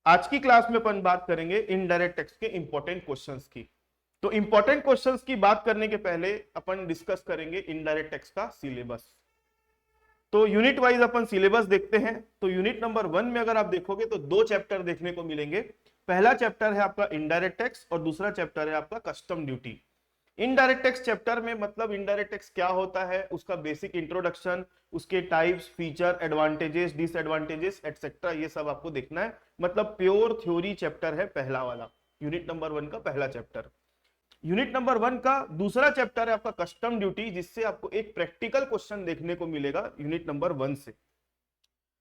आज की क्लास में अपन बात करेंगे इनडायरेक्ट टैक्स के इंपॉर्टेंट क्वेश्चंस की। तो इंपॉर्टेंट क्वेश्चंस की बात करने के पहले अपन डिस्कस करेंगे इनडायरेक्ट टैक्स का सिलेबस। तो यूनिट वाइज अपन सिलेबस देखते हैं। तो यूनिट नंबर 1 में अगर आप देखोगे तो दो चैप्टर देखने को मिलेंगे। पहला चैप्टर है आपका इनडायरेक्ट टैक्स और दूसरा चैप्टर है आपका custom duty. Indirect tax chapter में मतलब इनडायरेक्ट टैक्स क्या होता है, उसका बेसिक इंट्रोडक्शन, उसके types, feature, advantages, disadvantages etcetera, ये सब आपको देखना है। मतलब प्योर थ्योरी चैप्टर है पहला वाला, यूनिट नंबर 1 का पहला चैप्टर। यूनिट नंबर 1 का दूसरा चैप्टर है आपका कस्टम ड्यूटी, जिससे आपको एक प्रैक्टिकल क्वेश्चन देखने को मिलेगा यूनिट नंबर 1 से।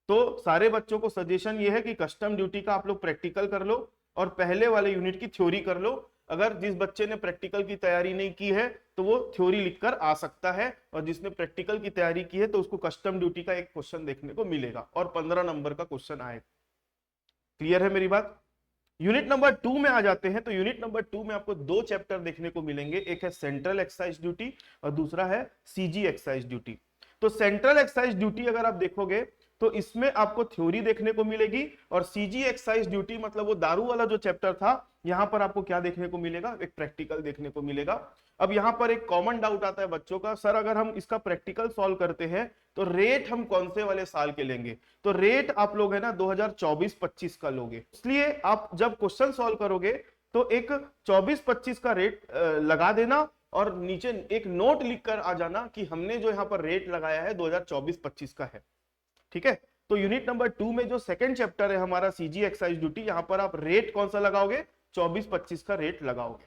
तो सारे बच्चों को सजेशन ये है कि कस्टम ड्यूटी का आप लोग प्रैक्टिकल कर लो और पहले वाले यूनिट की थ्योरी कर लो। अगर जिस बच्चे ने प्रैक्टिकल की तैयारी नहीं की है तो वो थ्योरी लिखकर आ सकता है, और जिसने प्रैक्टिकल की तैयारी की है तो उसको कस्टम ड्यूटी का एक क्वेश्चन देखने को मिलेगा और 15 नंबर का क्वेश्चन आएगा। क्लियर है मेरी बात? यूनिट नंबर 2 में आ जाते हैं। तो यूनिट नंबर 2 में आपको दो चैप्टर देखने को मिलेंगे, एक है सेंट्रल एक्साइज ड्यूटी और दूसरा है सीजी एक्साइज ड्यूटी। तो सेंट्रल एक्साइज ड्यूटी अगर आप देखोगे तो इसमें आपको थ्योरी देखने को मिलेगी, और सीजी एक्साइज ड्यूटी मतलब वो दारू वाला जो चैप्टर था, यहां पर आपको क्या देखने को मिलेगा, एक प्रैक्टिकल देखने को मिलेगा। अब यहां पर एक कॉमन डाउट आता है बच्चों का, सर अगर हम इसका प्रैक्टिकल सॉल्व करते हैं तो रेट हम कौन से वाले साल के लेंगे? तो रेट आप लोग है ना 2024-25 का लोगे, इसलिए आप जब क्वेश्चन सॉल्व करोगे तो एक 24-25 का रेट लगा देना और नीचे एक नोट लिखकर आ जाना कि हमने जो यहाँ पर रेट लगाया है 2024-25 का है। ठीक है? तो यूनिट नंबर 2 में जो सेकंड चैप्टर है हमारा सीजी एक्साइज ड्यूटी, यहां पर आप रेट कौन सा लगाओगे? 24-25 का रेट लगाओगे।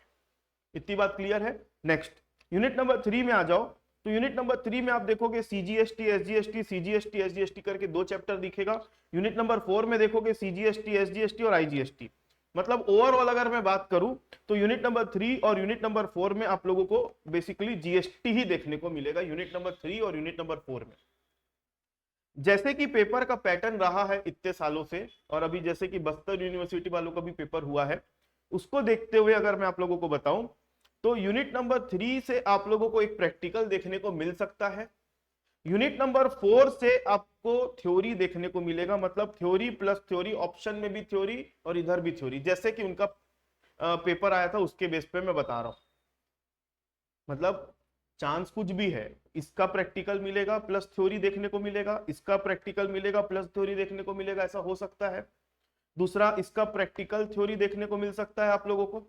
इतनी बात क्लियर है? नेक्स्ट यूनिट नंबर 3 में आ जाओ। तो यूनिट नंबर 3 में आप देखोगे सीजीएसटी, एसजीएसटी, सीजीएसटी, एसजीएसटी करके दो चैप्टर दिखेगा। यूनिट नंबर 4 में देखोगे सीजीएसटी, एसजीएसटी और आईजीएसटी। मतलब ओवरऑल अगर मैं बात करूं तो यूनिट नंबर 3 और यूनिट नंबर 4 में आप लोगों को बेसिकली जीएसटी ही देखने को मिलेगा, यूनिट नंबर 3 और यूनिट नंबर 4 में। जैसे कि पेपर का पैटर्न रहा है इतने सालों से, और अभी जैसे कि बस्तर यूनिवर्सिटी वालों का भी पेपर हुआ है, उसको देखते हुए अगर मैं आप लोगों को बताऊं तो यूनिट नंबर 3 से आप लोगों को एक प्रैक्टिकल देखने को मिल सकता है। यूनिट नंबर 4 से आपको थ्योरी देखने को मिलेगा, मतलब थ्योरी प्लस थ्योरी, ऑप्शन में भी थ्योरी और इधर भी थ्योरी, जैसे कि उनका पेपर आया था उसके बेस पे मैं बता रहा हूं। मतलब चांस कुछ भी है, इसका प्रैक्टिकल मिलेगा प्लस थ्योरी देखने को मिलेगा, इसका प्रैक्टिकल मिलेगा प्लस थ्योरी देखने को मिलेगा, ऐसा हो सकता है। दूसरा, इसका प्रैक्टिकल थ्योरी देखने को मिल सकता है आप लोगों को।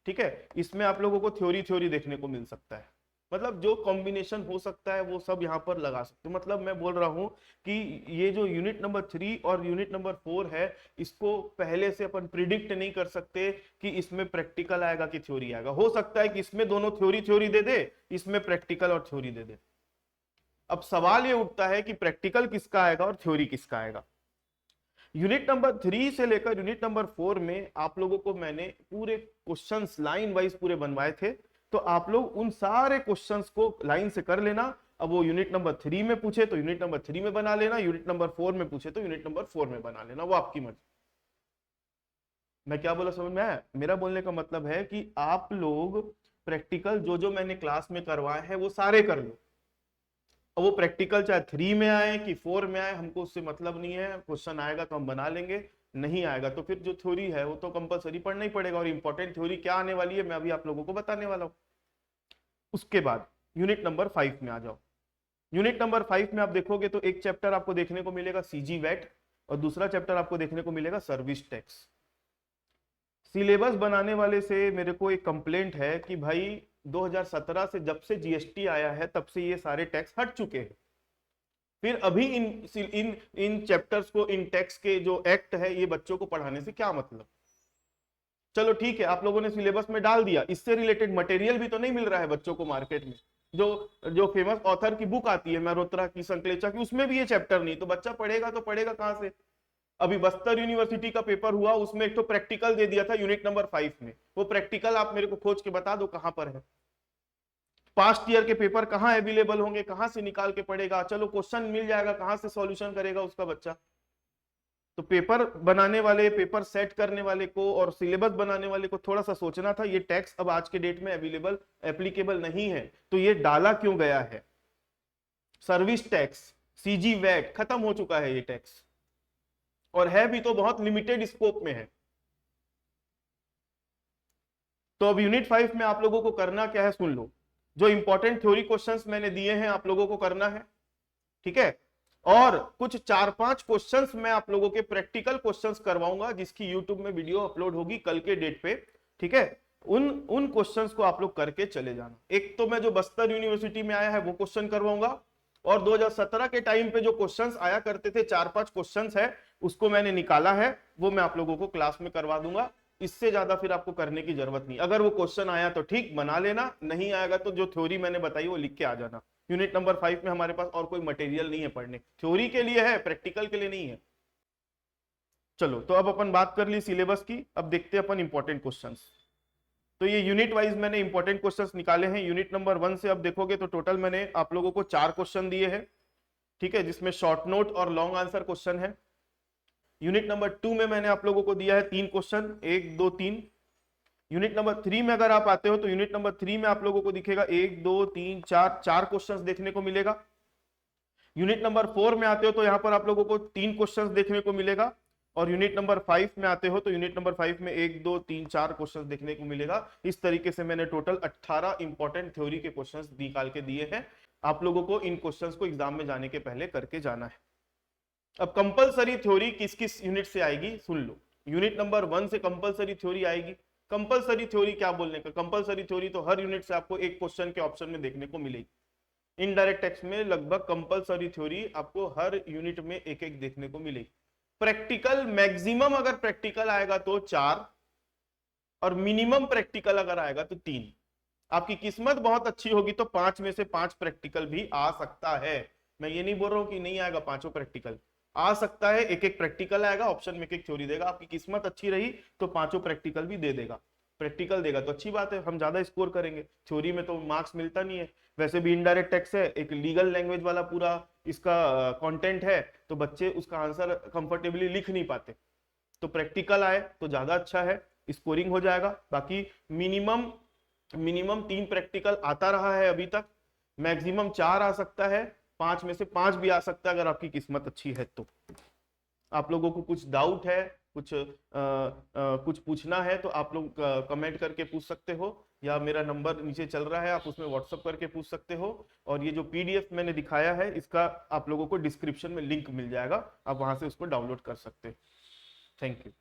ठीक है? इसमें आप लोगों को थ्योरी थ्योरी देखने को मिल सकता है। मतलब जो कॉम्बिनेशन हो सकता है वो सब यहां पर लगा सकते हो। मतलब मैं बोल रहा हूं कि ये जो यूनिट नंबर 3 और यूनिट नंबर 4 है, इसको पहले से अपन प्रिडिक्ट नहीं कर सकते कि इसमें प्रैक्टिकल आएगा कि थ्योरी आएगा। हो सकता है कि इसमें दोनों थ्योरी थ्योरी दे दे, इसमें प्रैक्टिकल और थ्योरी दे दे। अब सवाल ये उठता है कि प्रैक्टिकल किसका आएगा और थ्योरी किसका आएगा। यूनिट नंबर 3 से लेकर यूनिट नंबर 4 में आप लोगों को मैंने पूरे क्वेश्चंस लाइन वाइज पूरे बनवाए थे, तो आप लोग उन सारे क्वेश्चंस को लाइन से कर लेना। अब वो यूनिट नंबर 3 में पूछे तो यूनिट नंबर 3 में बना लेना, यूनिट नंबर 4 में पूछे तो यूनिट नंबर 4 में बना लेना, वो आपकी मर्जी। मैं क्या बोला समझ में आया? मेरा बोलने का मतलब है कि आप लोग प्रैक्टिकल जो जो मैंने क्लास में करवाए हैं वो सारे कर लो। वो प्रैक्टिकल चाहे 3 में आए कि 4 में आए, हमको उससे मतलब नहीं है। क्वेश्चन आएगा तो हम बना लेंगे, नहीं आएगा तो फिर जो थ्योरी है वो तो कंपलसरी पढ़ना ही पड़ेगा। और इंपॉर्टेंट थ्योरी क्या आने वाली है मैं अभी आप लोगों को बताने वाला हूं। उसके बाद यूनिट नंबर 5 में आ जाओ। यूनिट नंबर 5 में आप देखोगे तो एक चैप्टर आपको देखने को मिलेगा सीजी वैट और दूसरा चैप्टर आपको देखने को मिलेगा सर्विस टैक्स। सिलेबस बनाने वाले से मेरे को एक कंप्लेंट है कि भाई 2017 से जब से जीएसटी आया है तब से ये सारे टैक्स हट चुके हैं, फिर अभी इन इन इन चैप्टर्स को, इन टैक्स के जो एक्ट है ये बच्चों को पढ़ाने से क्या मतलब? चलो ठीक है, आप लोगों ने सिलेबस में डाल दिया, इससे रिलेटेड मटेरियल भी तो नहीं मिल रहा है बच्चों को मार्केट में। जो जो फेमस ऑथर की बुक आती है मल्होत्रा की, संकलेचा की, उसमें भी ये चैप्टर नहीं, तो बच्चा पढ़ेगा तो पढ़ेगा कहां से? अभी बस्तर यूनिवर्सिटी का पेपर हुआ, उसमें एक तो प्रैक्टिकल दे दिया था यूनिट नंबर 5 में, वो प्रैक्टिकल आप मेरे को खोज के बता दो कहां पर है। पास्ट ईयर के पेपर कहां अवेलेबल होंगे, कहां से निकाल के पढ़ेगा? चलो क्वेश्चन मिल जाएगा, कहां से सॉल्यूशन करेगा उसका बच्चा? तो पेपर बनाने वाले, पेपर सेट करने वाले को और सिलेबस बनाने वाले को थोड़ा सा सोचना था, ये टैक्स अब आज के डेट में अवेलेबल, एप्लीकेबल नहीं है, तो ये डाला क्यों गया है? सर्विस टैक्स, सीजी वैट खत्म हो चुका है ये टैक्स। और है भी तो बहुत लिमिटेड स्कोप में है। तो अब यूनिट 5 में आप लोगों को करना क्या है, सुन लो। जो इंपॉर्टेंट थ्योरी क्वेश्चंस मैंने दिए हैं आप लोगों को करना है, ठीक है। और कुछ 4-5 क्वेश्चंस मैं आप लोगों के प्रैक्टिकल क्वेश्चंस करवाऊंगा, जिसकी यूट्यूब में वीडियो अपलोड होगी कल के डेट पे, ठीक है। उन क्वेश्चंस को आप लोग करके चले जाना। एक तो मैं जो बस्तर यूनिवर्सिटी में आया है वो क्वेश्चन करवाऊंगा, और 2017 के टाइम पे जो क्वेश्चंस आया करते थे 4-5 क्वेश्चंस है, उसको मैंने निकाला है, वो मैं आप लोगों को क्लास में करवा दूंगा। इससे ज्यादा फिर आपको करने की जरूरत नहीं। अगर वो क्वेश्चन आया तो ठीक बना लेना, नहीं आएगा तो जो थ्योरी मैंने बताई वो लिख के आ जाना। यूनिट नंबर 5 में हमारे पास और कोई मटेरियल नहीं है पढ़ने, थ्योरी के लिए है, प्रैक्टिकल के लिए नहीं है। चलो, तो अब अपन बात कर ली सिलेबस की, अब देखते हैं अपन इंपॉर्टेंट क्वेश्चंस। तो ये यूनिट वाइज मैंने इंपॉर्टेंट क्वेश्चंस निकाले हैं। यूनिट नंबर 1 से अब देखोगे तो टोटल मैंने आप लोगों को 4 क्वेश्चन दिए हैं, ठीक है, जिसमें शॉर्ट नोट और लॉन्ग आंसर क्वेश्चन है। यूनिट नंबर 2 में मैंने आप लोगों को दिया है 3 क्वेश्चन, 1 2 3। यूनिट नंबर 3 में अगर आप आते हो तो यूनिट नंबर 3 में आप लोगों को दिखेगा 1 2 3 4 4 क्वेश्चंस देखने को मिलेगा। यूनिट नंबर 4 में आते हो तो यहाँ पर आप लोगों को 3 क्वेश्चंस देखने को मिलेगा। और यूनिट नंबर 5 में आते हो तो यूनिट नंबर 5 में 1 2 3 4 क्वेश्चंस देखने को मिलेगा। इस तरीके से मैंने टोटल 18 इंपॉर्टेंट थ्योरी के क्वेश्चंस निकाल के दिए हैं। आप लोगों को इन क्वेश्चंस को एग्जाम में जाने के पहले करके जाना है। अब कंपलसरी थ्योरी किस किस यूनिट से आएगी सुन लो। यूनिट नंबर 1 से कंपलसरी थ्योरी आएगी। कंपलसरी थ्योरी क्या बोलने का, कंपलसरी थ्योरी तो हर यूनिट से आपको एक क्वेश्चन के ऑप्शन में देखने को मिलेगी। इनडायरेक्ट टेक्स्ट में लगभग कंपलसरी थ्योरी आपको हर यूनिट में एक एक देखने को मिलेगी। प्रैक्टिकल मैक्सिमम अगर प्रैक्टिकल आएगा तो 4, और मिनिमम प्रैक्टिकल अगर आएगा तो 3। आपकी किस्मत बहुत अच्छी होगी तो 5 में से 5 प्रैक्टिकल भी आ सकता है। मैं ये नहीं बोल रहा हूं कि नहीं आएगा, 5 प्रैक्टिकल आ सकता है। एक एक प्रैक्टिकल आएगा, ऑप्शन में एक एक थ्योरी देगा। आपकी किस्मत अच्छी रही तो 5 प्रैक्टिकल भी दे देगा। प्रैक्टिकल देगा तो अच्छी बात है, हम ज्यादा स्कोर करेंगे। थ्योरी में तो मार्क्स मिलता नहीं है। वैसे भी इनडायरेक्ट टेक्स्ट है, एक लीगल लैंग्वेज वाला पूरा इसका कंटेंट है, तो बच्चे उसका आंसर कंफर्टेबली लिख नहीं पाते। तो प्रैक्टिकल आए तो ज्यादा अच्छा है, स्कोरिंग हो जाएगा। बाकी मिनिमम 3 प्रैक्टिकल आता रहा है अभी तक, मैक्सिमम 4 आ सकता है, 5 में से 5 भी आ सकता है अगर आपकी किस्मत अच्छी है तो। आप लोगों को कुछ डाउट है, कुछ पूछना है तो आप लोग कमेंट करके पूछ सकते हो, या मेरा नंबर नीचे चल रहा है, आप उसमें व्हाट्सअप करके पूछ सकते हो। और ये जो पीडीएफ मैंने दिखाया है इसका आप लोगों को डिस्क्रिप्शन में लिंक मिल जाएगा, आप वहां से उसको डाउनलोड कर सकते हैं। Thank you.